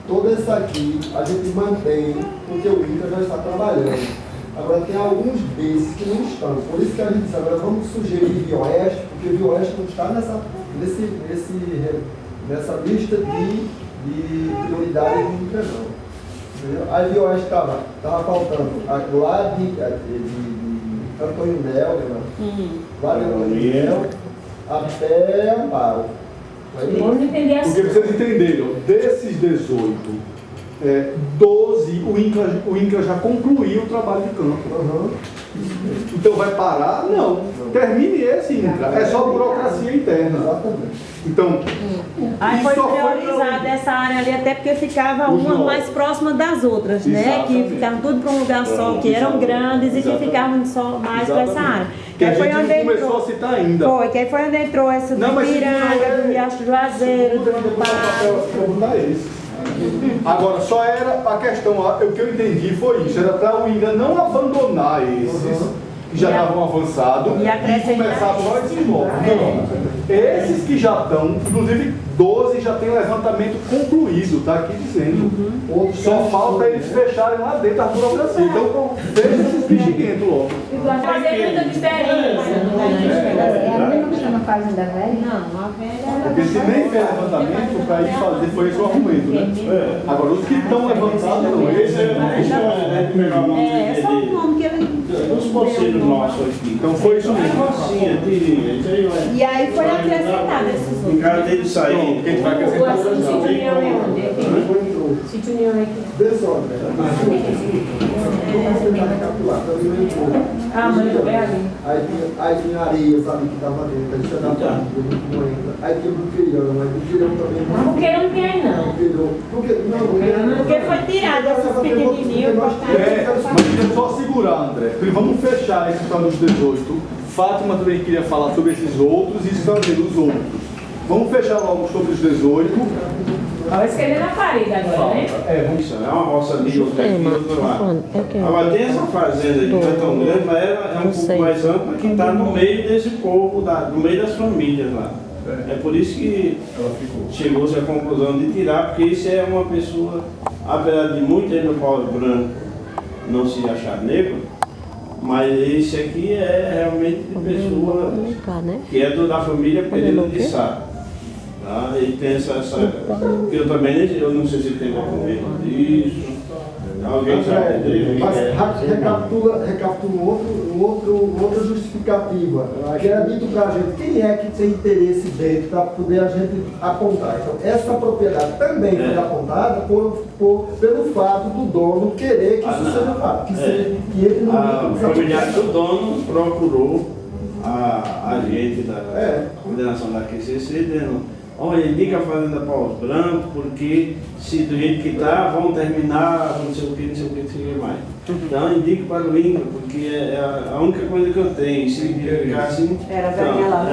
toda essa aqui a gente mantém, porque o INCRA já está trabalhando. Agora tem alguns desses que não estão. Por isso que a gente disse, agora vamos sugerir Via Oeste, porque Via Oeste não está nessa lista de prioridades do INCRA, não. A Via Oeste estava faltando lá de Antônio Nelson, lá de Antônio Nelson, até Amparo. Vamos entender assim. Porque vocês entenderam, desses 18, 12, o INCRA já concluiu o trabalho de campo. Então vai parar? Não. Termine esse INCRA. É só burocracia interna. Exatamente. Então, aí foi priorizada essa área ali, até porque ficava uma mais próxima das outras, né? Que ficavam tudo para um lugar só, que eram grandes e que ficavam só mais para essa área. Que a gente não começou a citar ainda. Foi, que aí foi onde entrou essa do Piranga, do Riacho do Juazeiro, do Amparo. Agora, só era a questão, o que eu entendi foi isso, era para o INCRA não abandonar esses que já estavam avançados e começar só esses novos. Não. Esses que já estão, inclusive 12 já tem levantamento concluído, está aqui dizendo. Só falta eles fecharem lá dentro a burocracia. Então, deixa esses bexiguentos logo. Fazer muita diferença. Ela não chama Fazenda Velha? Não, a velha. Porque se nem fez levantamento, para ir fazer, foi esse o argumento, né? Agora, os que estão levantados, não, esse É só o nome que ele... Os conselhos nossos aqui. Então foi isso mesmo. E aí foi acrescentado esses outros. Em casa dele sair. Quem vai acrescentar O Sítio União é onde? Aqui. Sítio União é aqui. Vê só, André. Ah, mas é ali. Aí tinha areia, sabe, que estava dentro, aí tinha da parte, não entra. Aí tinha buqueirão, mas buqueirão também não. Porque não tem aí, não. Porque foi tirado esses pequenininhos, botaram. Mas queria só segurar, André. Vamos fechar esse plano dos 18. Fátima também queria falar sobre esses outros e fazer os outros. Vamos fechar logo sobre os 18. Vai escrever na parede agora, né? Isso, é uma roça ali, outra aqui, outra lá. Agora tem essa fazenda aqui, não é tão grande, mas ela é um pouco mais ampla, que está no meio desse povo, no meio das famílias lá. É por isso que chegou-se à conclusão de tirar, porque isso é uma pessoa, apesar de muito gente no pau branco não se achar negro, mas esse aqui é realmente de pessoa que é da família Pereira de Sá. Tá? E tem essa que eu também eu não sei se tem documento disso. Alguém sabe? Mas recapitula outra justificativa. Que era dito para a gente quem é que tem interesse dentro para poder a gente apontar. Então, essa propriedade também foi apontada pelo fato do dono querer que isso seja fato. Que ele não o familiar do dono procurou a gente da coordenação da QCC dizendo: olha, indica a fazenda Paus Branco, porque se do jeito que está, vão terminar, não sei o que, não sei o que, não sei o que mais. Então, indique para o INCRA, porque é a única coisa que eu tenho. Se ficar assim. Era Daniela,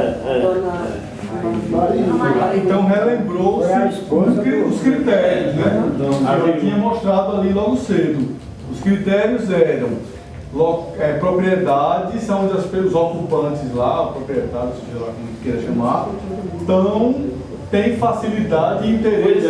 Então relembrou-se os critérios, né? Eu tinha mostrado ali logo cedo. Os critérios eram propriedades, onde os ocupantes lá, o proprietário, seja lá como queira chamar, tem facilidade e interesse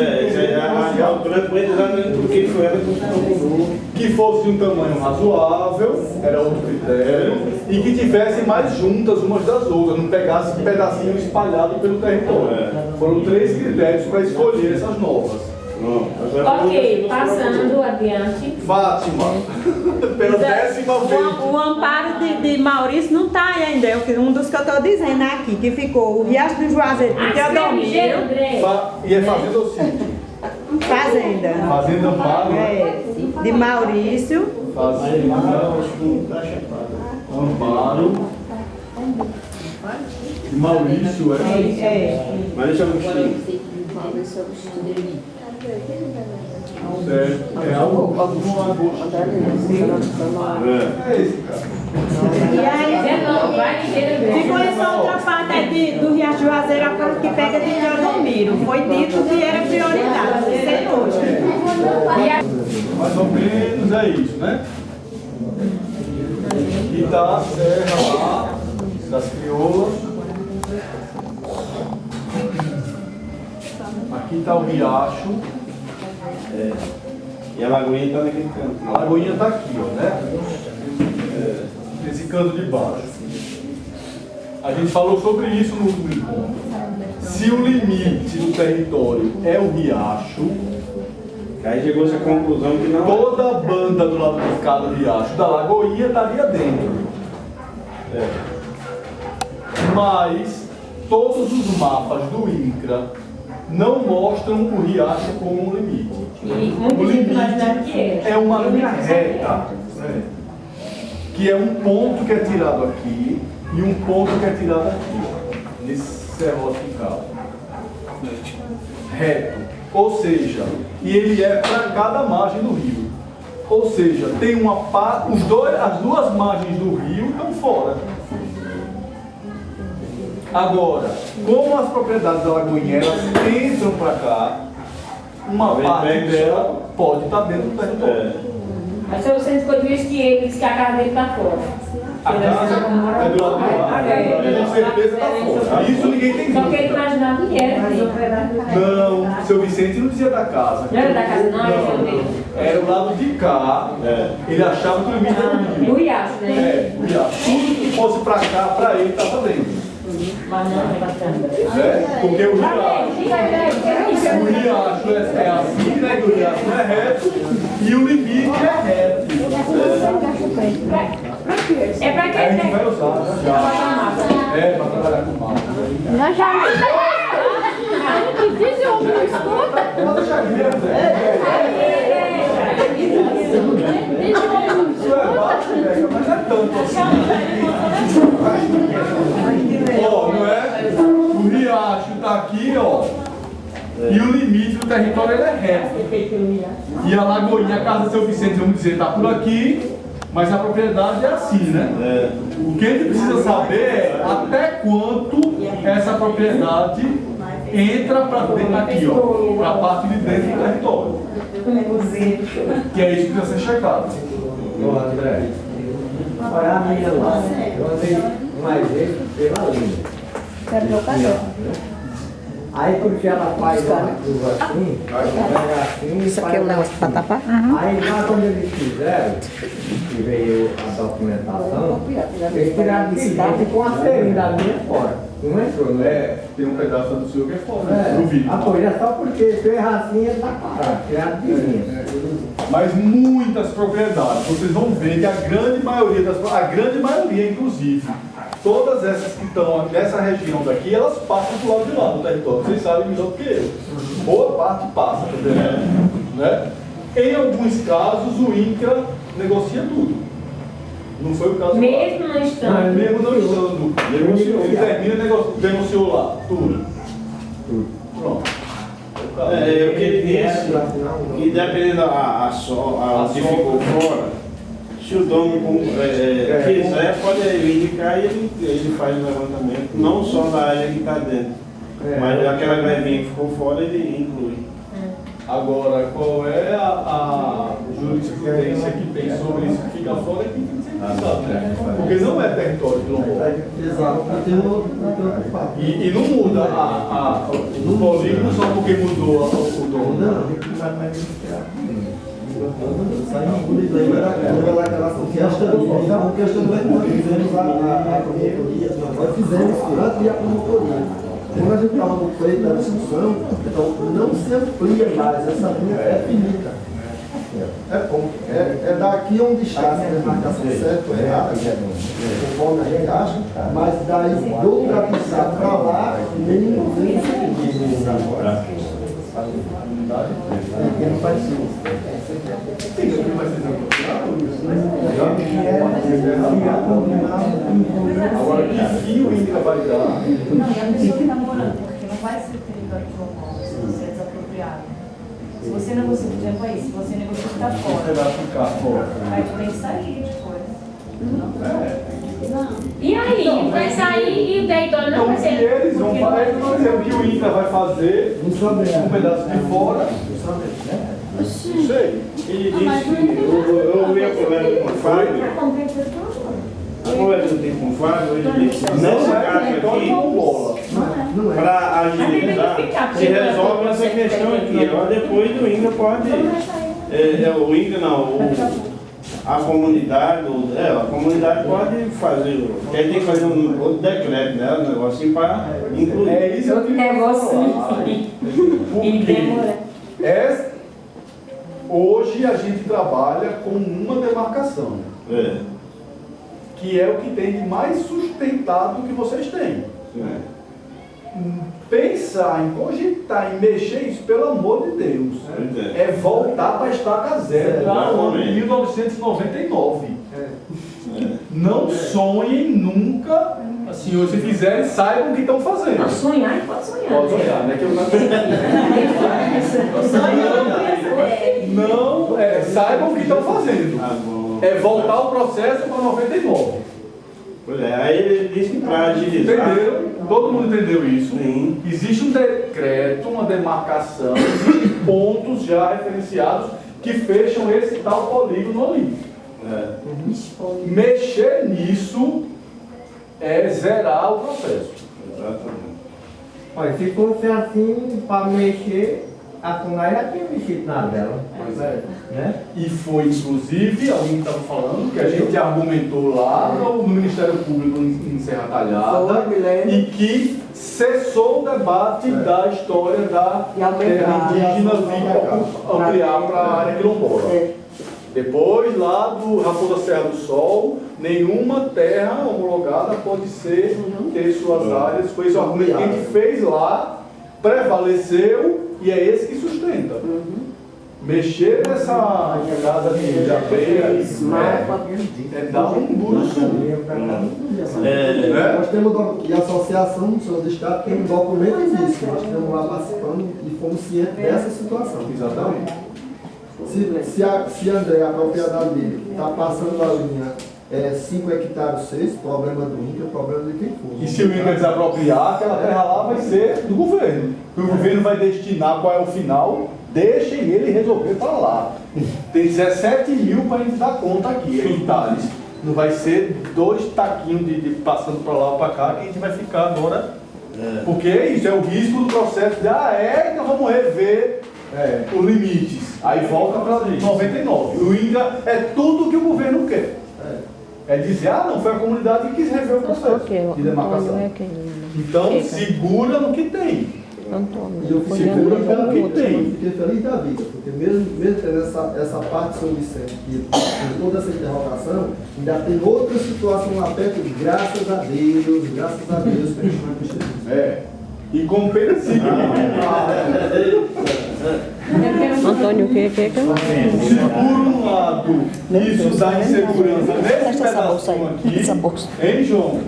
que fosse de um tamanho razoável, era outro critério, e que tivessem mais juntas umas das outras, não pegasse um pedacinho espalhado pelo território. Foram 3 critérios para escolher essas novas. Ok, passando adiante. Fátima, pela 10ª vez. O amparo de Maurício não está aí ainda, é um dos que eu estou dizendo aqui, que ficou o Riacho do Juazeiro, do Teodomiro. E é fazenda ou sítio? Fazenda. Fazenda Amparo. De Maurício. Fazenda Amparo. De Maurício, Mas deixa eu mostrar. esse, cara. E aí, ficou essa outra parte aí do Riacho do Juazeiro, a parte que pega de Teodomiro. Foi dito que era prioridade, sei hoje. Mais ou menos é isso, né? E tá a serra lá, das crioulas. Aqui está o riacho. E a lagoinha está naquele canto. A lagoinha está aqui, ó, né? Nesse canto de baixo. A gente falou sobre isso no último encontro. Se o limite do território é o riacho, Aí chegou essa conclusão que não. toda a banda do lado de cá do riacho da lagoinha estaria dentro. Mas todos os mapas do INCRA não mostram o riacho como um limite. E muita O gente imaginava limite que era. é uma linha reta, que é um ponto que é tirado aqui e um ponto que é tirado aqui, ó, nesse serrote de cá. Reto. Ou seja, e ele é para cada margem do rio. Ou seja, tem uma parte, as duas margens do rio estão fora. Agora, como as propriedades da lagoinha elas entram para cá, uma parte dela pode estar dentro do território. Mas se você escolheu isso que ele disse que a casa dele está fora. A casa é do lado de lá, com certeza está fora. Isso ninguém tem Só que ele dúvida. imaginava que era. Não, seu Vicente não dizia da casa. Não era da casa, não, era o dele. Era o lado de cá. Ele achava que o limite era o rio. No riacho, né? O riacho. Tudo que fosse para cá, para ele, estava dentro. Mas não, é bastante. Porque o riacho é assim, né? Que o riacho é reto e o limite é reto. É pra quê? Aí a gente vai usar já. Para trabalhar com mapa. Nós já que diz o homem não escuta. Pode deixar aqui, isso é baixo, velho, mas não é tanto assim. Ó, não é? O riacho tá aqui, ó. E o limite do território ele é reto. E a lagoinha, a casa do seu Vicente, vamos dizer, tá por aqui, mas a propriedade é assim, né? O que a gente precisa saber é até quanto essa propriedade entra para dentro aqui, ó, para a parte de dentro do território. Que é isso que precisa ser checado. Ô André, olha a minha lá. Eu andei mais vezes pela linha. É trocador. Aí porque ela faz uma curva assim, pega assim e Isso aqui é um negócio para tapar? Aí lá quando eles fizeram, que veio a documentação, eles tiraram de cima e ficou uma seringa da linha fora. Não entrou, né? Tem um pedaço do seu que é fora, É. no vídeo. Ah, pô, é só porque se eu errar assim, ele tá parado, tirado de linha. Mas muitas propriedades, vocês vão ver que a grande maioria inclusive, todas essas que estão nessa região daqui, elas passam pro lado de lá do território. Vocês sabem melhor do que eu. Boa parte passa, tá entendendo? Né? Em alguns casos, o INCRA negocia tudo. Não foi o caso Mesmo não estando. Mesmo não estando. Negociou. Ele termina e negociou lá. Tudo. Pronto. Eu queria disse que dependendo a que ficou fora, se o dono quiser, pode indicar e ele faz o levantamento, não só da área que está dentro, mas aquela grevinha que ficou fora, ele inclui. Agora, qual é a jurisprudência que tem sobre isso que fica fora é que tem que ser sabe, né? Porque não é território quilombola. Exato, tem outro fato. E não muda o polígono só porque mudou o dono. Não, tem que ficar mais registrado. Sai na muda e lembra aquela questão do fizemos a promotoria, nós fizemos antes de a promotoria. Quando a gente estava no pleito da discussão, então não se amplia mais, essa linha é finita. É daqui onde está a demarcação certa ou errada, conforme a gente acha, mas daí do Capixaba para lá, nem agora. Aqui não faz isso. Agora, que fio o INCRA vai dar? Não, e a pessoa que está morando, porque não vai ser território quilombola se você é desapropriado. Se você negocia, por exemplo, aí, se você negocia que está Você fora, vai ficar fora. aí tu tem que sair de fora. E aí? Vai sair e o território não Então, vai se ser. eles vão fazer, eles vão dizer o que o INCRA vai fazer, um pedaço de fora, não sei. Ele disse, eu ouvi a conversa com o Fábio, a conversa que eu tenho com o Fábio, ele disse, nesse Não é caso território aqui, quilombola. Não é. para agilizar, se resolve essa questão aqui. Agora depois o INCRA pode. O INCRA não, a comunidade pode fazer. Porque aí tem que fazer um outro decreto, né? Um negocinho para incluir. É isso que eu vou falar. Porque hoje a gente trabalha com uma demarcação. Que é o que tem de mais sustentado que vocês têm. Pensar em cogitar, em mexer isso, pelo amor de Deus, é voltar para a estaca zero, lá no ano de 1999. Não sonhem nunca, assim, se fizerem, saibam o que estão fazendo. Não, sonhar pode sonhar. Pode sonhar, né? Que eu não, saibam o que estão fazendo. É voltar o processo para 99. Pois é, aí ele disse que para agilizar. Entenderam? Todo mundo entendeu isso? Sim. Existe um decreto, uma demarcação, existem pontos já referenciados que fecham esse tal polígono ali. Mexer nisso é zerar o processo. Exatamente. Olha, se fosse assim, para mexer, a FUNAI já tinha mexido na dela. Pois é. Né? E foi, inclusive, alguém estava falando, que a gente argumentou lá no Ministério Público em Serra Talhada, e que cessou o debate da história da terra indígena vir ampliar para a área quilombola. Depois, lá do Raposa Serra do Sol, nenhuma terra homologada pode ter suas áreas. Foi esse o argumento que a gente fez lá, prevaleceu, e é esse que sustenta. Mexer nessa casa de abeia é dar um duro sumo. Nós temos, e a Associação do Estado tem um documento disso, nós estamos lá participando e fomos cientes dessa situação. Exatamente. Se André, a propriedade dele, está passando a linha 5 hectares 6, problema do INCRA, problema de quem for. E se o INCRA desapropriar, aquela terra lá vai ser do governo. O governo vai destinar qual é o final, deixem ele resolver para lá. Tem 17 mil para a gente dar conta aqui, hectares. Não vai ser 2 taquinhos de passando para lá ou para cá que a gente vai ficar agora. Porque isso é o risco do processo de, então vamos rever os limites. Aí volta para 99. O INCRA é tudo que o governo quer. É dizer, não, foi a comunidade que quis rever o processo de demarcação. Então, segura no que tem. E eu fiquei feliz da vida, porque mesmo tendo essa parte de São Vicente, que com toda essa interrogação, ainda tem outra situação lá perto, graças a Deus, que a gente vai mexer nisso. E com pena seguinte. Antônio, o que é? Por um lado, isso dá insegurança nesse pedacinho aqui, hein, João?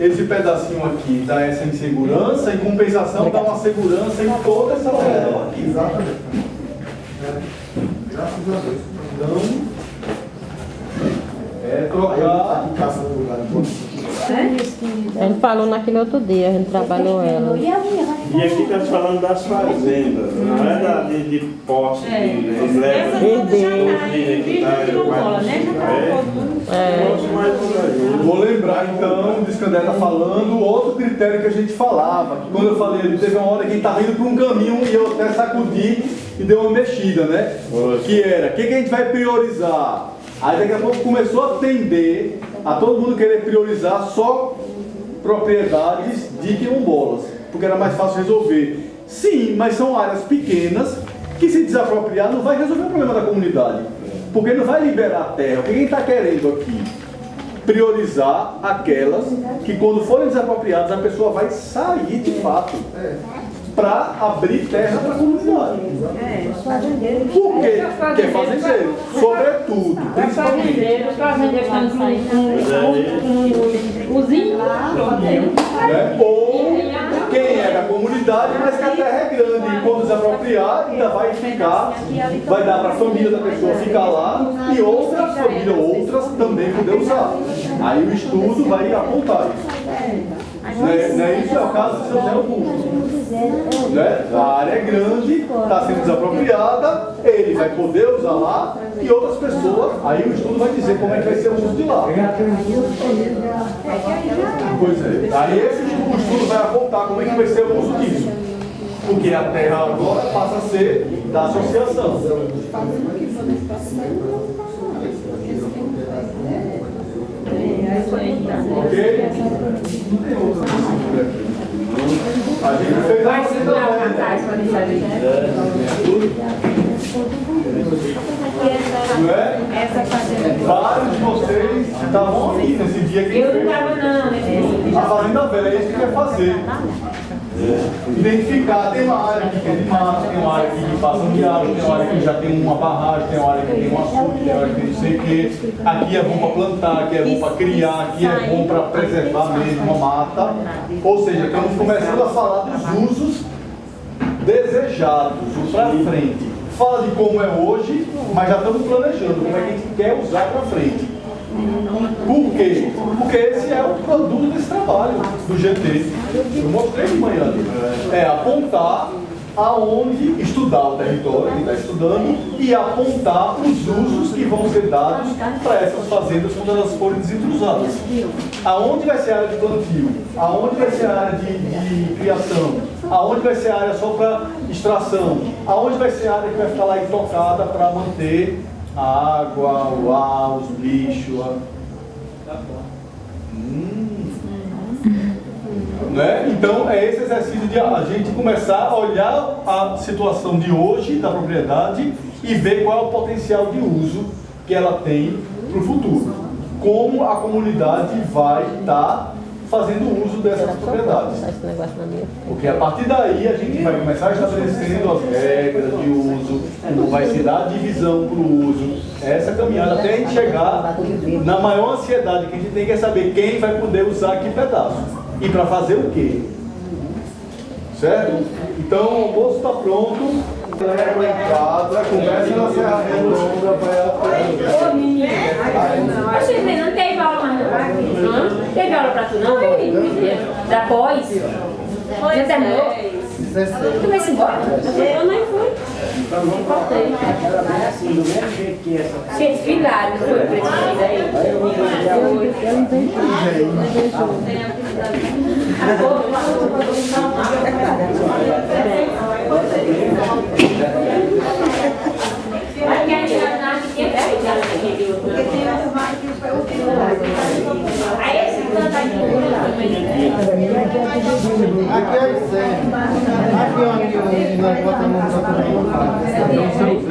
Esse pedacinho aqui dá essa insegurança, em compensação dá uma segurança em toda essa área aqui. Exatamente. Graças a Deus. Então, trocar. Aqui caçando lugar de posição. A gente falou naquele outro dia, a gente trabalhou ela. E aqui está se falando das fazendas, não é de posse, eles levam Vou lembrar então, disso que o André está falando, outro critério que a gente falava, que quando eu falei, teve uma hora que a gente estava indo para um caminho e eu até sacudi e deu uma mexida, né? Que era, o que a gente vai priorizar? Aí daqui a pouco começou a tender a todo mundo querer priorizar só propriedades de quilombolas, porque era mais fácil resolver. Sim, mas são áreas pequenas que, se desapropriar, não vai resolver o problema da comunidade, porque não vai liberar a terra. O que a gente está querendo aqui? Priorizar aquelas que, quando forem desapropriadas, a pessoa vai sair de fato para abrir terra para a comunidade. Por quê? Porque é fazendeiro, sobretudo, principalmente. Ou quem é da comunidade, mas que a terra é grande, e quando desapropriar, ainda vai ficar, vai dar para a família da pessoa ficar lá, e outras famílias, outras também poder usar. Aí o estudo vai apontar isso. Né? Isso é o caso de São José Augusto. Né? A área é grande, está sendo desapropriada, ele vai poder usar lá e outras pessoas, aí o estudo vai dizer como é que vai ser o uso de lá. Pois é, aí esse estudo o estudo vai apontar como é que vai ser o uso disso. Porque a terra agora passa a ser da associação. Ok? A gente fez a não é? Vários de vocês estavam aqui nesse dia que Eu não estava não, né? a Fazenda Velha é isso que quer fazer. Identificar, tem uma área que é de mato, tem uma área que passa um diálogo, tem uma área que já tem uma barragem, tem uma área que tem um açude, tem uma área que tem não sei o quê. Aqui é bom para plantar, aqui é bom para criar, aqui é bom para preservar mesmo a mata. Ou seja, estamos começando a falar dos usos desejados, o para frente. Fala de como é hoje, mas já estamos planejando como é que a gente quer usar para frente. Por quê? Porque esse é o produto desse trabalho do GT. Eu mostrei de manhã ali. É apontar aonde estudar o território que está estudando e apontar os usos que vão ser dados para essas fazendas quando elas forem desentrusadas. Aonde vai ser a área de plantio? Aonde vai ser a área de criação? Aonde vai ser a área só para extração? Aonde vai ser a área que vai ficar lá intocada para manter a água, o ar, os bichos? Né? Então é esse exercício de a gente começar a olhar a situação de hoje da propriedade e ver qual é o potencial de uso que ela tem para o futuro. Como a comunidade vai estar fazendo uso dessas propriedades. Porque a partir daí a gente vai começar estabelecendo as regras de uso, como vai se dar a divisão para o uso, essa caminhada até a gente chegar na maior ansiedade que a gente tem que é saber quem vai poder usar que pedaço e para fazer o quê. Certo? Então o almoço está pronto. Leva em casa, começa na Serra Redonda, vai Ô, menina. Poxa, não teve aula mais não? Teve aula pra tu não? Da pós? Já terminou? Tu vai se embora? Eu nem fui. Nem faltei. Gente, filhado, não foi pra esse filho aí? Eu não tenho aí esse canto aqui Aqui é o centro. Aqui onde nós botamos aqui do outro lado do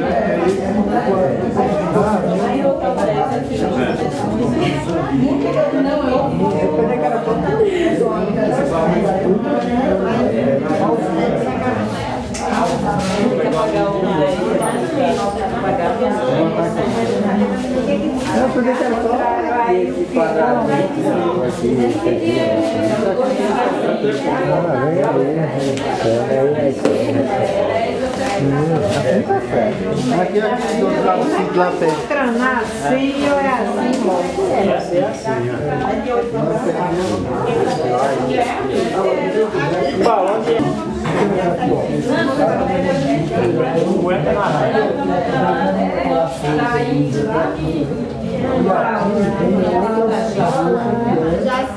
lá perto. Assim ou é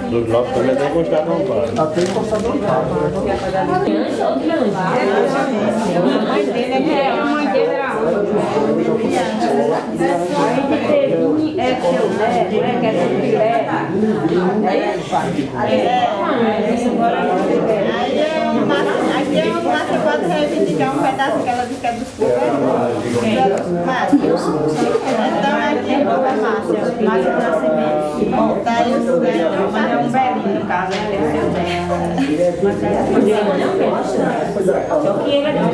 Do Jovem também tem encostado no palco. Até encostado no palco. a mãe dele era é seu neto, né? Que é seu filé. Aqui é uma massa, pode reivindicar um pedaço que ela diz que é dos governos. Então aqui é nova massa, massa do nascimento. Daí os netos, mas é um belinho no caso, é seu neto. Mas é só que ele é um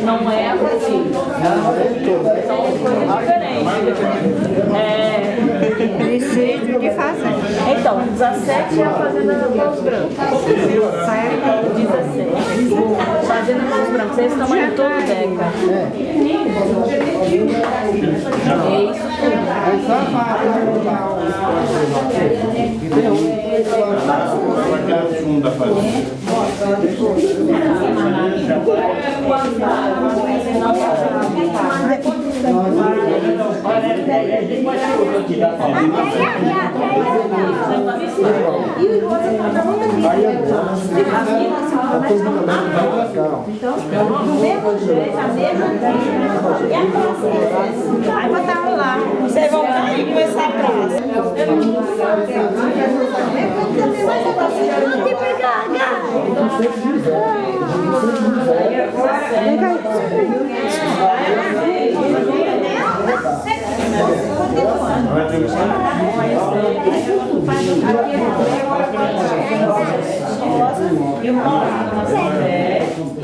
não é assim. São diferentes. de sítio de fazenda. Então, 17 é a Fazenda Paus Brancos. 17. Fazenda Paus Brancos. Eles estão aí todo Deca. É isso tudo. Aquela funda fazenda. Do mesmo jeito, a mesma coisa. E a praça? Aí botaram lá. Vocês vão cair com essa praça.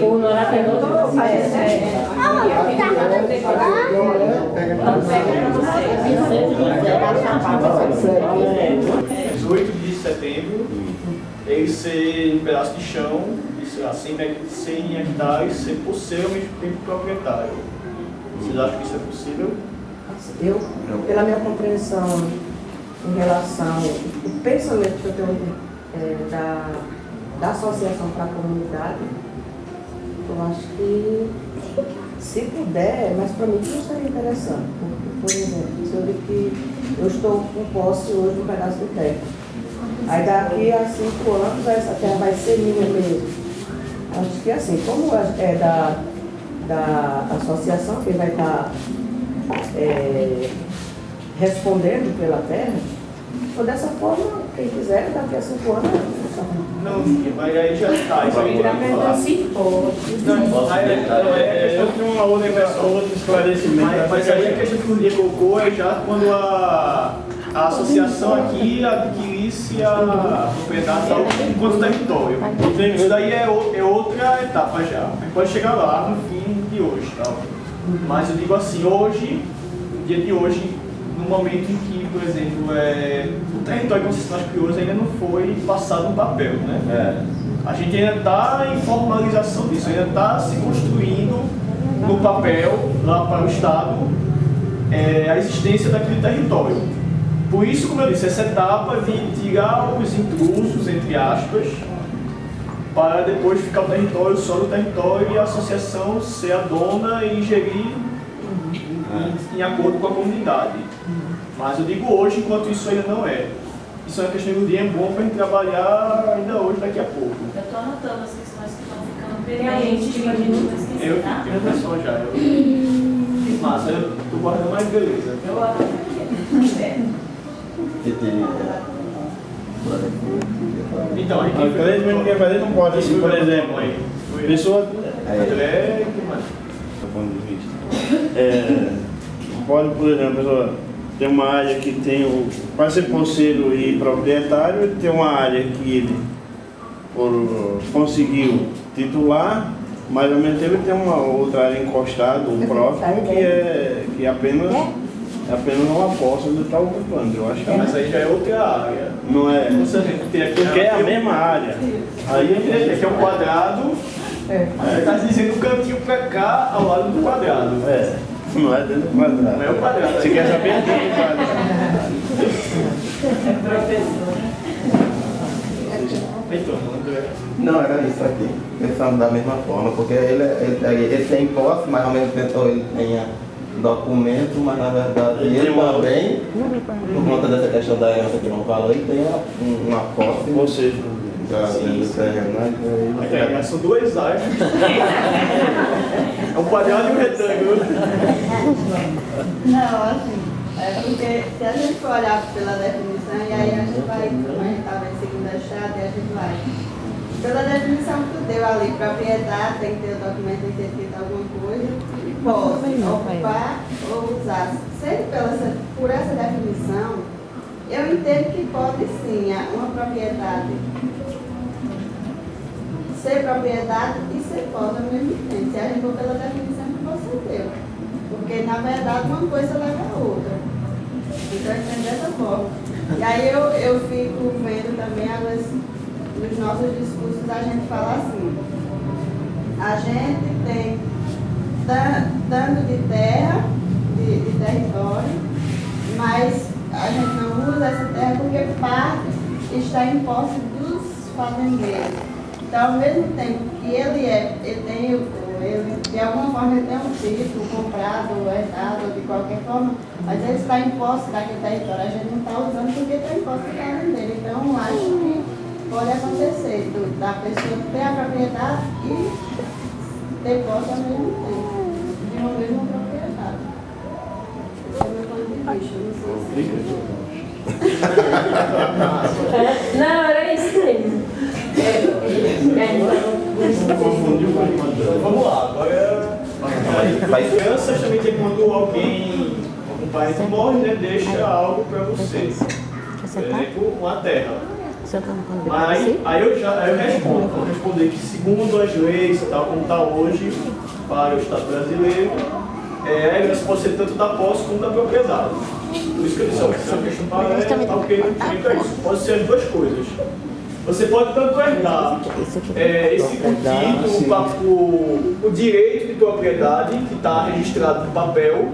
O Nora pegou todo o 18 de setembro, ele ser um pedaço de chão, isso, assim, 100 hectares, ser por ser ao mesmo tempo proprietário. Vocês acham que isso é possível? Eu, pela minha compreensão em relação ao pensamento que eu tenho da associação para a comunidade, eu acho que, se puder, mas para mim não seria interessante. Por exemplo, se eu digo que eu estou com posse hoje de um pedaço de terra, aí daqui a 5 anos essa terra vai ser minha mesmo. Acho que assim, como é da associação que vai estar respondendo pela terra, ou dessa forma, quem quiser, daqui a 5 anos. Não, mas aí já está. Isso aí já antecipou. Eu tenho uma outra esclarecimento. Mas aí a questão que o Ludia colocou é já quando a associação aqui adquirisse a propriedade enquanto território. Isso daí é outra etapa já. A gente pode chegar lá no fim de hoje. Tá? Mas eu digo assim, hoje, no dia de hoje, no momento em que, por exemplo, o território concessional das crioulas ainda não foi passado no papel, né? A gente ainda está em formalização disso, ainda está se construindo no papel, lá para o Estado, a existência daquele território. Por isso, como eu disse, essa etapa de tirar os intrusos, entre aspas, para depois ficar o território só do território e a associação ser a dona e gerir em acordo com a comunidade. Mas eu digo hoje, enquanto isso ainda não é. Isso é uma questão do dia, é bom para a gente trabalhar ainda hoje, daqui a pouco. Eu estou anotando as questões que estão ficando pendentes de esquecer, Eu tá? fico, o pessoal já. Massa, eu estou guardando mais beleza. Eu até Então, aí O que não quer fazer não pode, assim, por exemplo, pessoa... André, que mais? Do ponto de vista. Pode, por exemplo, a pessoa tem uma área que tem para ser poceiro e proprietário, ele tem uma área que ele conseguiu titular, mas ao mesmo tempo ele tem uma outra área encostada, o próprio, que apenas uma posse do tal ocupando. Eu acho que Mas aí já é outra área. não é. Porque é a mesma área. Aí aqui é um quadrado, aí está dizendo o cantinho para cá, ao lado do quadrado. Não é dentro do quadrado. Não é o quadrado. Você quer saber dentro do quadrado? Então, André. Não, era isso aqui, pensando da mesma forma, porque ele tem posse, mas ao mesmo tempo ele tem documento, mas na verdade ele também, por conta dessa questão da herança que não falou, ele tem uma posse. Ou seja, do terreno, né? São duas áreas. É um quadrado e um retângulo. Não, assim, porque se a gente for olhar pela definição, e aí a gente vai, como a gente estava em segunda estrada, e a gente vai. Pela definição que tu deu ali, propriedade, tem que ter o documento, tem que ter escrito alguma coisa, e pode ocupar ou usar. Sendo por essa definição, eu entendo que pode sim uma propriedade ser propriedade e ser posse ao mesmo tempo, se a gente for pela definição que você deu. Porque, na verdade, uma coisa leva a outra. Então, eu entendo dessa forma. E aí eu fico vendo também, às vezes, nos nossos discursos, a gente fala assim, a gente tem tanto de terra, de território, mas a gente não usa essa terra porque parte está em posse dos fazendeiros. Então, ao mesmo tempo que ele de alguma forma ele tem um título comprado, herdado, de qualquer forma, mas ele está em posse daquele território, a gente não está usando porque está em posse da terra dele. Então, acho que pode acontecer da pessoa ter a propriedade e ter posse ao mesmo tempo, de uma mesma propriedade. Esse é o meu ponto de vista, não sei se... Não, era isso mesmo. Vamos lá, agora crianças também tem quando alguém, algum parente morre, né, deixa algo para você. Por exemplo, uma terra. Mas aí eu respondo, vou responder que segundo as leis, tal como está hoje, para o Estado brasileiro, a herança pode ser tanto da posse como da propriedade. Por isso que eu disse, ó, se é uma questão paralela, ok, não fica isso. Pode ser as duas coisas. Você pode tanto herdar esse título, o direito de propriedade que está registrado no papel,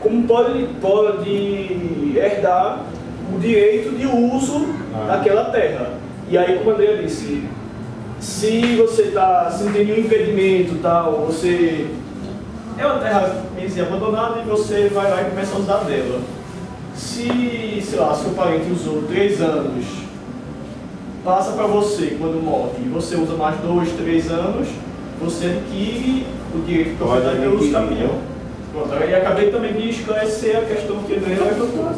como pode herdar o direito de uso daquela terra. E aí, como a Andrea disse, se você não tem nenhum impedimento, tal, você é uma terra meio abandonada e você vai lá e começa a usar dela. Se, sei lá, seu parente usou 3 anos, passa para você quando morre e você usa mais 2, 3 anos, você adquire o direito de propriedade pelo uso capião. Pronto, aí acabei também de esclarecer a questão que ele levantou.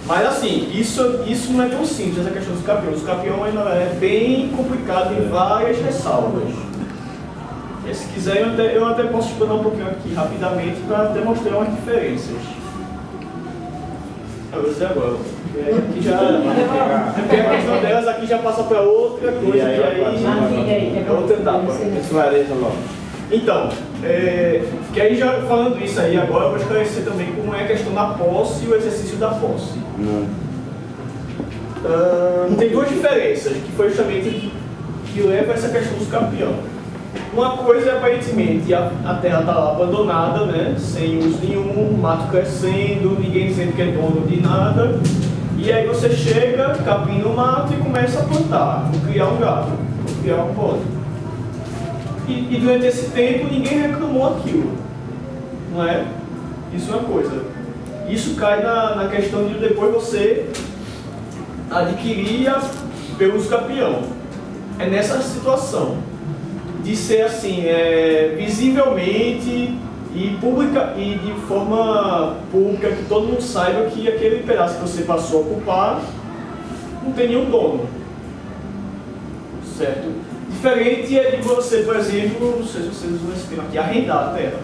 Mas assim, isso não é tão simples, essa questão dos capiões. Os capiões é bem complicado em várias ressalvas. E se quiser, eu até posso explanar um pouquinho aqui rapidamente para demonstrar umas diferenças. Eu vou dizer agora. Aqui já, porque a questão delas aqui já passa para outra coisa, e aí é outra etapa. Esclareça logo. Então, que aí já falando isso aí agora, eu vou esclarecer também como é a questão da posse e o exercício da posse. Tem duas diferenças, que foi justamente que leva a essa questão dos campeões. Uma coisa é, aparentemente, a terra está lá abandonada, né, sem uso nenhum, mato crescendo, ninguém dizendo que é dono de nada. E aí você chega, capina o mato e começa a plantar, criar um gado, criar um bode. E durante esse tempo ninguém reclamou aquilo, não é? Isso é uma coisa. Isso cai na questão de depois você adquirir pelo uso capião. É nessa situação de ser assim, visivelmente e de forma pública, que todo mundo saiba que aquele pedaço que você passou a ocupar não tem nenhum dono, certo? Diferente é de você, por exemplo, não sei se vocês usam esse termo aqui, arrendar a terra.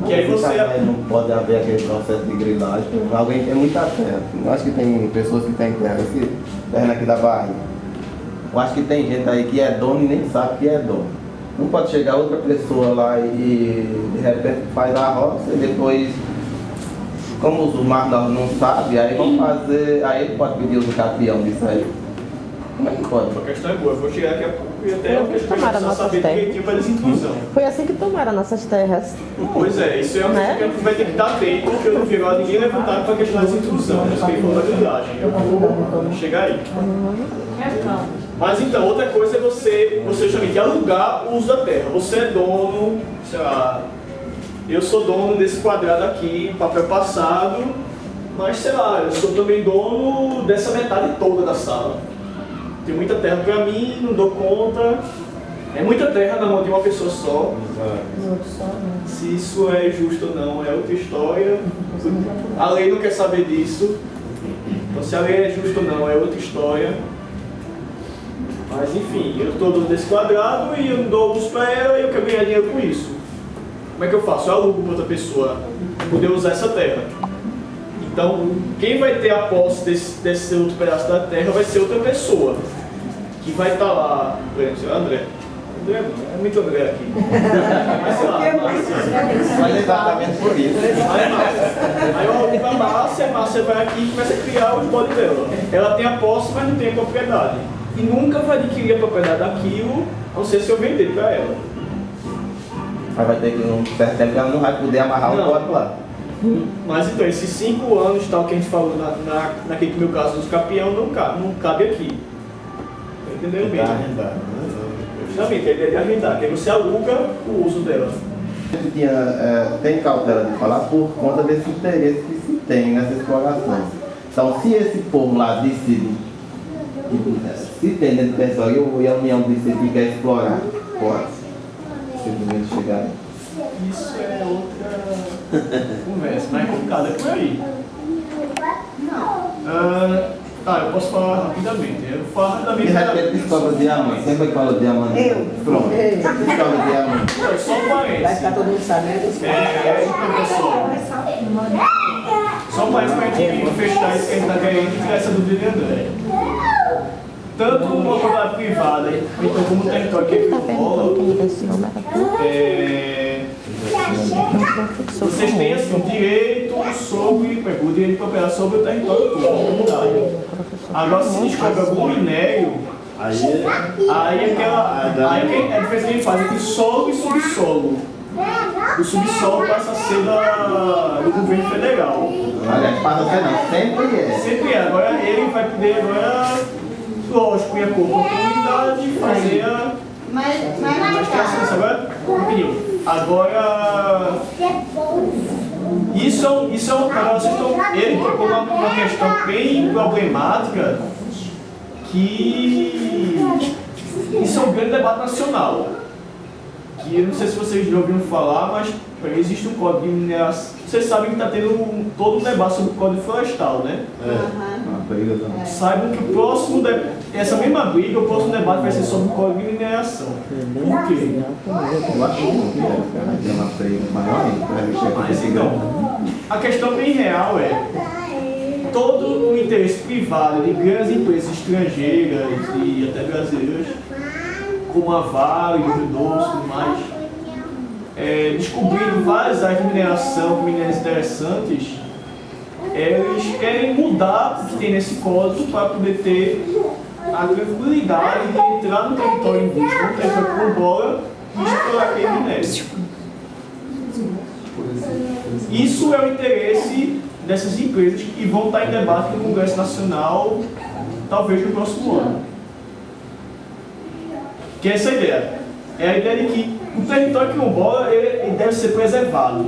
Que aí você... Não pode haver aquele processo de grilagem. Alguém tem muita terra. Eu acho que tem pessoas que têm terra. Esse terreno aqui da Bahia. Eu acho que tem gente aí que é dono e nem sabe que é dono. Não pode chegar outra pessoa lá e de repente faz a roça e depois, como os marnós não sabem, aí vão fazer. Aí ele pode pedir o capião disso aí. Como é que pode? A questão é boa, eu vou chegar daqui a pouco e até eu quero saber direitinho para desintrusão. Foi assim que tomaram nossas terras. Pois é, isso é uma coisa que a gente vai ter que estar atento, porque eu não vi agora ninguém levantar para a questão da desintrusão. Isso que foi uma grilagem. Eu vou chegar aí. Mas então, outra coisa é você justamente alugar o uso da terra. Você é dono, sei lá, eu sou dono desse quadrado aqui, papel passado, mas sei lá, eu sou também dono dessa metade toda da sala. Tem muita terra para mim, não dou conta. É muita terra na mão de uma pessoa só. Se isso é justo ou não é outra história. A lei não quer saber disso. Então, se a lei é justa ou não é outra história. Mas enfim, eu estou dono desse quadrado e eu não dou uso para ela e eu quero ganhar dinheiro com isso. Como é que eu faço? Eu alugo para outra pessoa poder usar essa terra. Então, quem vai ter a posse desse outro pedaço da terra vai ser outra pessoa. Que vai estar lá, por exemplo, André. André não, é muito André aqui. Mas sei lá, Márcia. Mas exatamente por isso. Aí eu alugo a Márcia vai aqui e começa a criar os bodes dela. Ela tem a posse, mas não tem a propriedade. E nunca vai adquirir a propriedade daquilo, a não ser se eu vender para ela. Mas vai ter que, num certo tempo, ela não vai poder amarrar o bode lá. Mas então, esses 5 anos tal, que a gente falou naquele meu caso dos capião não cabe aqui. entenderam bem. Arrendado, Justamente, a ideia de arrendar, que aí você aluga o uso dela. Tem cautela de falar por conta desse interesse que se tem nessa exploração. Então, se esse povo lá decide, se tem dentro do pessoal e a União decide que quer explorar, pode simplesmente chegar. Isso é outra conversa, mais complicada por aí. Eu posso falar rapidamente. Eu vou falar rapidamente. De repente descobre diamante. Sempre que fala diamante. Pronto. Descobre diamante. Só um parênteses. Vai ficar todo mundo sabendo. Professor. Só um parênteses para a gente fechar isso que a gente está querendo e tirar essa dúvida de André. Tanto uma propriedade privada, então como o território que é quilombola, vocês têm assim, um direito sobre, o direito de propriedade sobre o território comunitário. Agora, se descobre algum minério, aí a diferença que a gente faz entre solo e subsolo. O subsolo passa a ser do governo federal. Aliás, passa a ser não, sempre é. Sempre é. Agora ele vai poder, lógico, ir a comunidade fazer a... Mas agora, rapidinho. Agora, ele tocou uma questão bem problemática, que isso é um grande debate nacional. Que eu não sei se vocês já ouviram falar, mas existe um código de mineração. Vocês sabem que está tendo todo um debate sobre o código florestal, né? Saibam que o próximo essa mesma briga, o próximo debate vai ser sobre o código de mineração. Por quê? Mas então, a questão bem real é todo o interesse privado de grandes empresas estrangeiras e até brasileiras, como a Vale, o Rio Doce e tudo mais, descobrindo várias áreas de mineração, com minérios interessantes, eles querem mudar o que tem nesse código para poder ter a tranquilidade de entrar no território indígena, no território quilombola, e explorar aquele minério. Isso é o interesse dessas empresas que vão estar em debate no Congresso Nacional, talvez no próximo ano. Que é essa ideia. É a ideia de que o território quilombola ele deve ser preservado.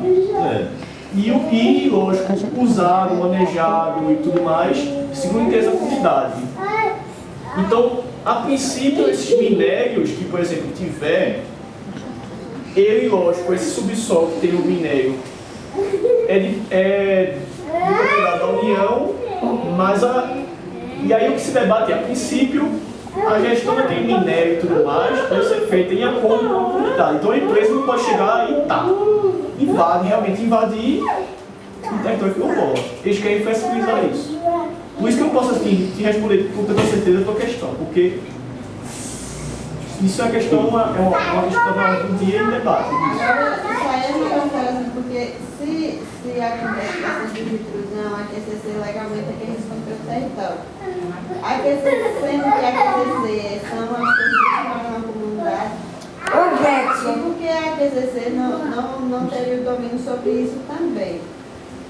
E, lógico, usado, manejado e tudo mais, segundo o interesse da comunidade. Então, a princípio, esses minérios que, por exemplo, tiver, ele, lógico, esse subsolo que tem o minério é de propriedade da União, mas e aí o que se debate é, a princípio, a gestão daquele minério e tudo mais deve ser feita em acordo com a comunidade. Então a empresa não pode chegar e realmente invadir o território quilombola. Eles querem flexibilizar isso. Por isso que eu posso assim, te responder com toda certeza a tua questão, porque isso é uma questão, uma questão do dia em debate. Isso aí é uma coisa, porque se acontece essa de intrusão, a QCC legalmente é quem responde pelo território. A QCC, sendo que a QCC são as pessoas que moram na comunidade, porque a QCC não teria o domínio sobre isso também.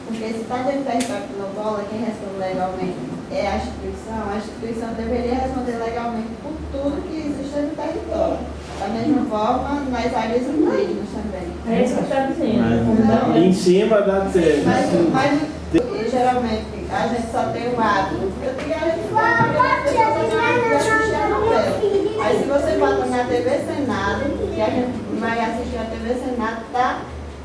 Porque se está dentro do território quilombola, quem responde legalmente é a instituição deveria responder legalmente por tudo que existe no território. Da mesma forma, nas áreas indígenas também. É isso que eu estava dizendo. Em cima da terra. Mas geralmente a gente só tem um ato. Eu digo a gente vai assistir a novela. Aí se você bota na TV Senado, que a gente vai assistir a TV Senado,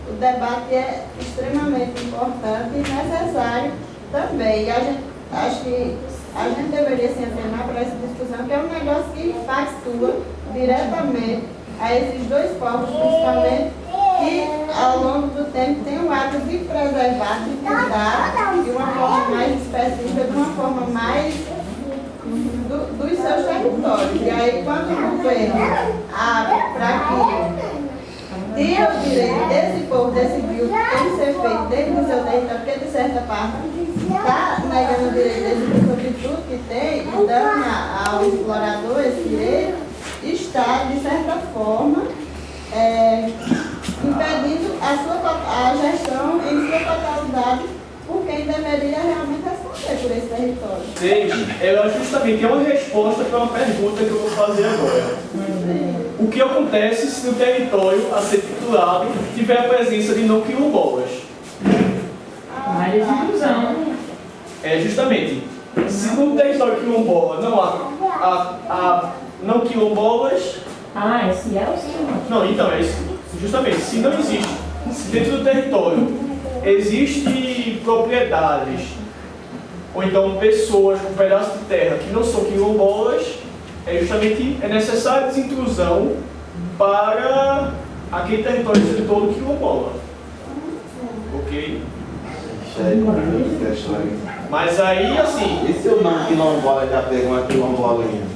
o debate é extremamente importante e necessário também. E acho que a gente deveria se antenar para essa discussão, que é um negócio que impactua diretamente a esses dois povos, principalmente, que ao longo do tempo tem o hábito de preservar, de cuidar de uma forma mais específica, de uma forma mais dos seus territórios. E aí, quando o governo abre para que tenha o direito desse povo decidir o que tem que ser feito dentro do seu território, porque de certa parte está negando o direito desse sobre tudo que tem e dando ao explorador esse direito, está, de certa forma, impedindo a gestão em sua totalidade por quem deveria realmente responder. por esse território? Entende? Ela justamente é uma resposta para uma pergunta que eu vou fazer agora. O que acontece se no território a ser titulado tiver a presença de não quilombolas? Área de inclusão. É justamente, se no território quilombola não há não quilombolas... Ah, esse é o sistema. Não, então, é isso. Justamente, se não existe, se dentro do território existem propriedades, ou então pessoas com pedaços de terra que não são quilombolas, é necessária desintrusão para aquele território ser todo quilombola. Ok? Mas aí, assim... E se o não quilombola já pega uma quilombolinha?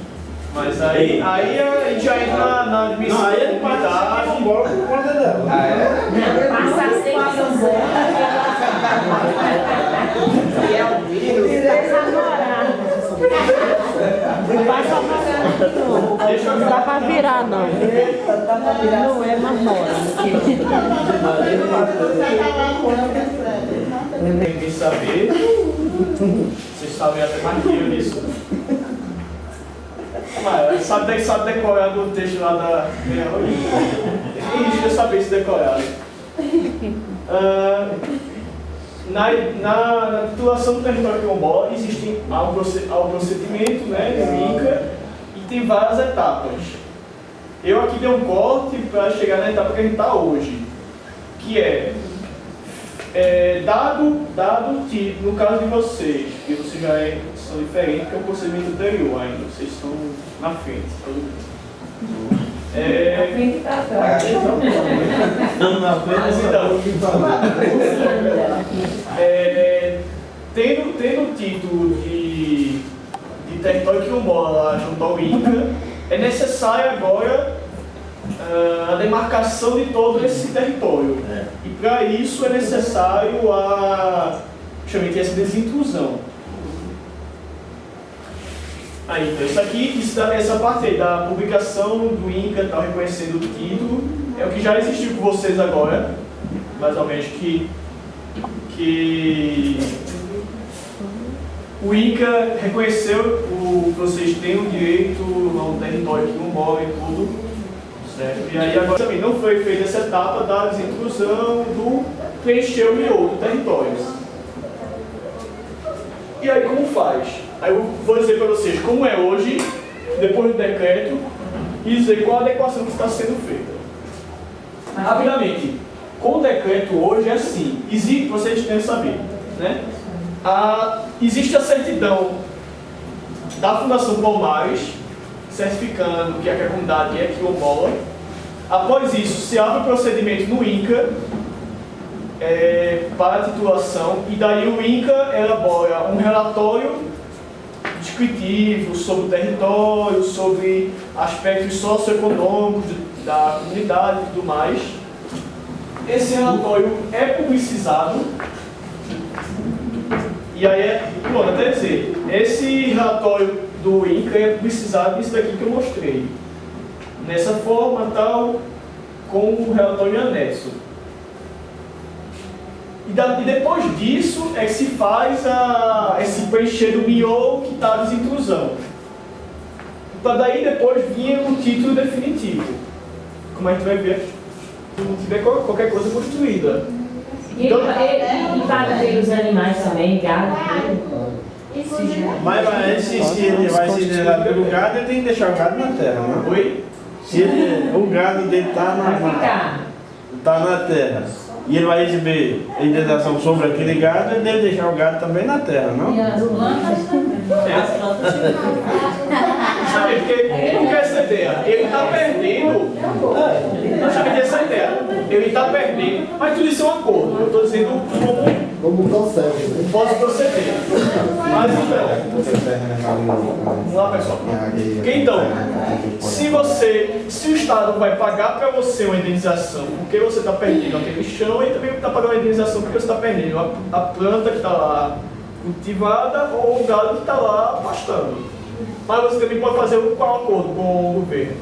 Mas aí a gente já entra na admissão. Não, aí ele passa a ser quilombola por conta dela. Ah, é? Não, passa a ser quilombola. E é o vírus. Passa a morar. Não dá pra virar, não. Não é mamora. Ninguém saber. Vocês sabem até mais que eu nisso. Mas sabe decorar do texto lá da meia hora? Quem diz que eu sabia se decorar? Na titulação do território quilombola existe um procedimento, né, do INCRA, e tem várias etapas. Eu aqui dei um corte para chegar na etapa que a gente está hoje, que dado no caso de vocês, que vocês já são diferentes, que é o procedimento anterior ainda, vocês estão na frente. Na frente está atrás. Tendo o título de território quilombola junto ao INCRA, é necessário agora a demarcação de todo esse território. E para isso é necessário essa desintrusão. Aí, então, essa parte aí da publicação do INCRA, tá, reconhecendo o título, é o que já existiu com vocês agora, mais ou menos, que o INCRA reconheceu que vocês têm o direito ao território quilombola e tudo, certo? E aí agora também não foi feita essa etapa da desintrusão do preencher o miolo do território. E aí como faz? Aí eu vou dizer para vocês como é hoje, depois do decreto, e dizer qual a adequação que está sendo feita. Rapidamente, com o decreto hoje é assim, vocês têm que saber, né? Existe a certidão da Fundação Palmares, certificando que a comunidade é quilombola. Após isso, se abre o procedimento no INCRA para a titulação, e daí o INCRA elabora um relatório descritivo sobre o território, sobre aspectos socioeconômicos da comunidade e tudo mais. Esse relatório é publicizado, e aí pronto, até dizer, esse relatório do INCRA é publicizado nisso daqui que eu mostrei. Nessa forma, tal, com o relatório anexo. E depois disso é que se faz esse preencher do miolo que está a desintrusão. Para daí depois vir o título definitivo. Como a gente vai ver, não tiver qualquer coisa construída. E paga pelos animais também, gado, Mas se ele vai se liderar pelo gado, ele tem que deixar o gado na terra, não? Oi? Se o gado dele está na terra e ele vai receber a indenização sobre aquele gado, ele deve deixar o gado também na terra, não? E as plantas também. Sabe, porque ele não quer essa ideia. Ele está perdendo. Não sabe dessa ideia. Ele está perdendo. Mas tudo isso é um acordo. Eu estou dizendo como procede, né? Posso proceder. Mas então. Vamos lá, pessoal. Porque então, se o Estado vai pagar para você uma indenização porque você está perdendo aquele chão, ele também está pagando uma indenização porque você está perdendo a planta que está lá cultivada ou o gado que está lá pastando. Mas você também pode fazer um acordo com o governo.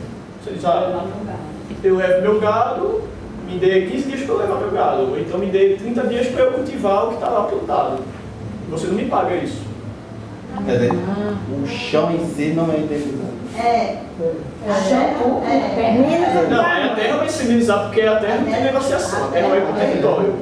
Você diz, eu levo meu gado, me dê 15 dias para eu levar meu gado, ou então me dê 30 dias para eu cultivar o que está lá plantado. Você não me paga isso. Quer dizer, o chão em si não é indenizado. Não, aí a terra vai ser indenizada porque a terra não tem negociação, a terra vai para o território.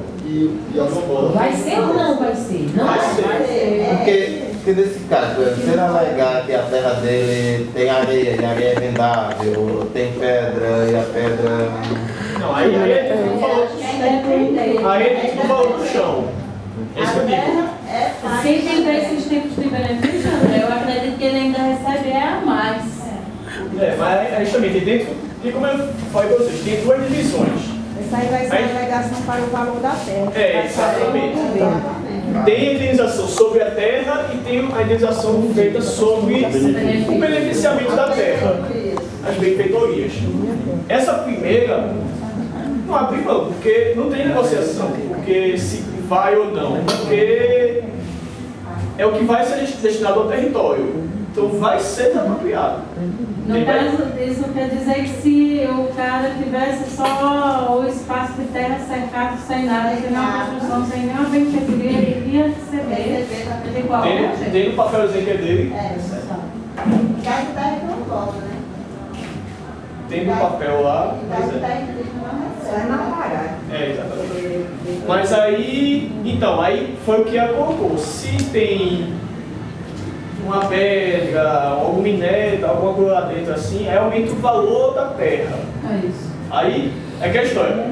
Vai ser ou não vai ser? Não vai ser. Porque nesse caso, se ele alegar que a terra dele tem areia e a areia é vendável, ou tem pedra e a pedra. Não, aí é tipo o valor do chão. É isso que eu digo. Se ele tem esses tipos de benefício, André, eu acredito que ele ainda recebe a mais. Mas aí também tem dentro, e como eu falei para vocês, tem duas divisões. Essa aí vai ser a alegação para o valor da terra. Exatamente. Tem a indenização sobre a terra e tem a indenização feita sobre o beneficiamento da terra, as benfeitorias. Essa primeira não abre mão, porque não tem negociação, porque se vai ou não, porque é o que vai ser destinado ao território. Então vai ser desapropriado. No caso, isso quer dizer que se o cara tivesse só o espaço de terra cercado sem nada, sem nenhuma construção, sem nenhuma benfeitoria, ele iria receber de igual. Tem no papelzinho que é dele. Casa da Recomposta, né? Tem no papel lá. Só é na parada. Exatamente. Mas aí, então, aí foi o que ela colocou. Se tem uma pedra, algum minério, alguma coisa lá dentro assim, aí aumenta o valor da terra. É isso. Aí é que a história.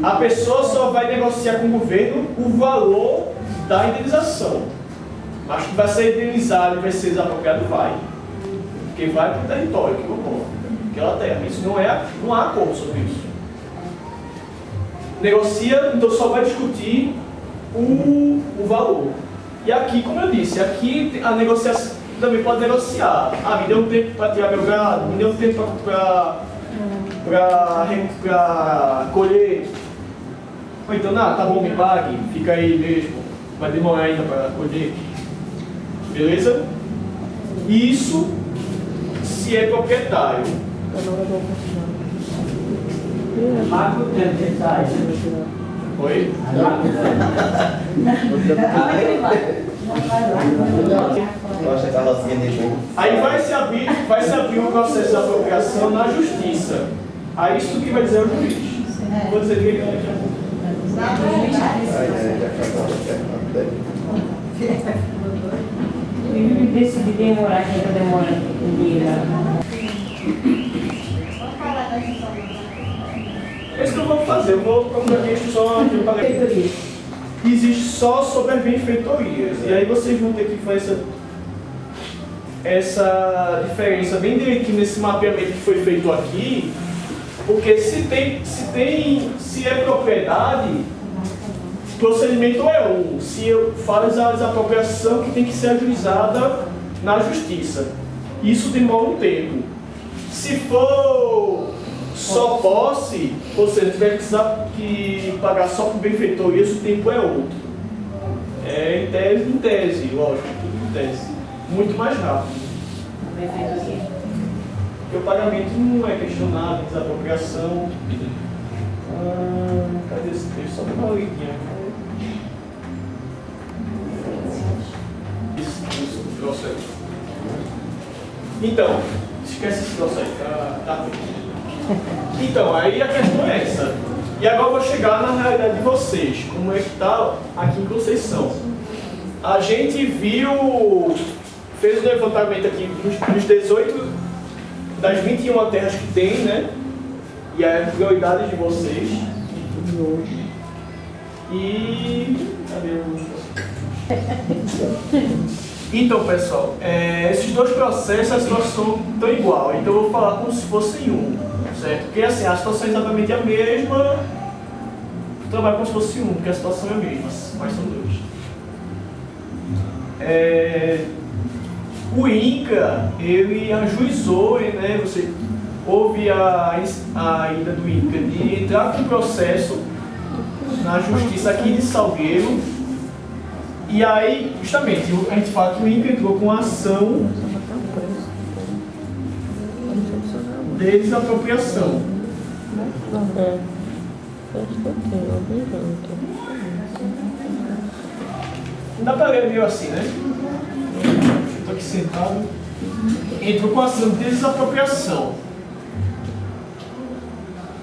A pessoa só vai negociar com o governo o valor da indenização. Mas que vai ser indenizado e vai ser desapropriado, vai. Porque vai para o território que ocorre, aquela terra. Isso não há acordo sobre isso. Negocia, então só vai discutir o valor. E aqui, como eu disse, aqui a negociação também pode negociar. Me deu um tempo para tirar meu gado, me deu um tempo para colher. Ou então, tá bom, me pague, fica aí mesmo, vai demorar ainda para colher. Beleza? Isso se é proprietário. Oi? Aí vai se abrir um processo de apropriação na justiça. Aí isso que vai dizer o juiz. Vou dizer que ele decide demorar, que demora um dia. É isso que eu vou fazer, eu vou procurar a instrução de pagamento. Existe só sobre as benfeitorias. E aí vocês vão ter que fazer essa diferença bem direitinho nesse mapeamento que foi feito aqui, porque se é propriedade, o procedimento é um. Se faz a desapropriação, que tem que ser ajuizada na justiça. Isso demora um tempo. Se for só posse, ou seja, tiver que pagar só por benfeitorias, o tempo é outro. Em tese, lógico, tudo em tese. Muito mais rápido. Porque o pagamento não é questionado, desapropriação. Cadê esse texto? Só uma linha. Isso, processo. Então, esquece esse processo, tá feito. Então, aí a questão é essa. E agora eu vou chegar na realidade de vocês. Como é que está aqui em Conceição? A gente fez um levantamento aqui dos 18, das 21 terras que tem, né? E a prioridade de vocês. E... cadê o... Então, pessoal, esses dois processos, a situação estão igual. Então eu vou falar como se fossem um, certo? Porque assim, a situação é exatamente a mesma, eu trabalho como se fosse um, porque a situação é a mesma, mas são dois. O INCRA, ele ajuizou, né? Houve a ida do INCRA de entrar com o processo na justiça aqui de Salgueiro. E aí, justamente, a gente fala que o INCRA entrou com a ação de desapropriação. Dá para ler meio assim, né? estou aqui sentado, entrou com a ação de desapropriação.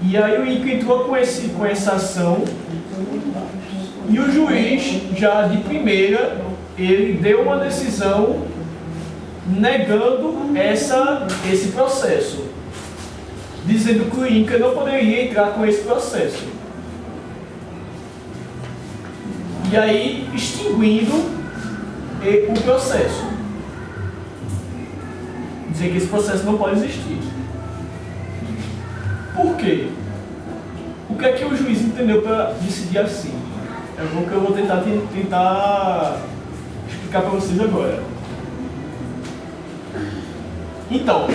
E aí o INCRA entrou com essa ação e o juiz, já de primeira, ele deu uma decisão negando esse processo, dizendo que o INCRA não poderia entrar com esse processo. E aí extinguindo o processo. Dizer que esse processo não pode existir. Por quê? O que é que o juiz entendeu para decidir assim? É o que eu vou tentar explicar para vocês agora. Então,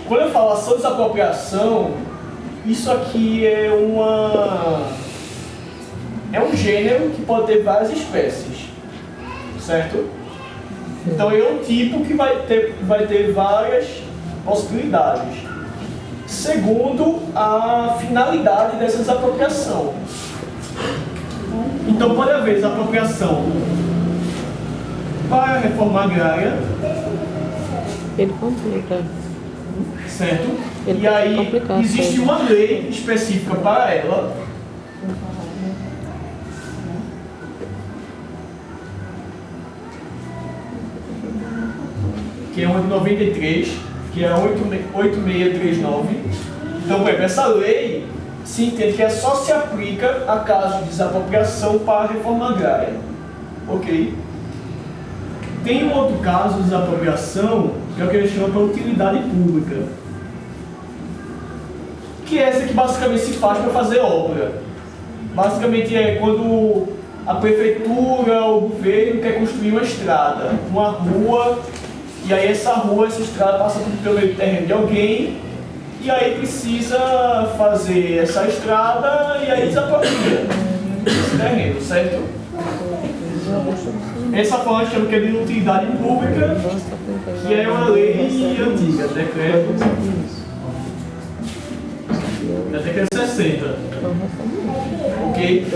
quando eu falo ação de desapropriação, isso aqui é um gênero que pode ter várias espécies, certo? Então é um tipo que vai ter várias possibilidades, segundo a finalidade dessa desapropriação. Então pode haver desapropriação para a reforma agrária. Ele complica. Certo? E aí existe uma lei específica para ela. Que é uma de 93, que é a 8639. Então, por exemplo, essa lei se entende que só se aplica a casos de desapropriação para a reforma agrária. Ok? Tem um outro caso de desapropriação, que é o que eles chamam de utilidade pública. Que é essa que basicamente se faz para fazer obra. Basicamente é quando a prefeitura ou o governo quer construir uma estrada, uma rua, e aí essa estrada passa pelo meio do terreno de alguém, e aí precisa fazer essa estrada e aí desapropria esse terreno, certo? Essa forma chama que é de utilidade pública, que é uma lei antiga, decreto 60. Ok?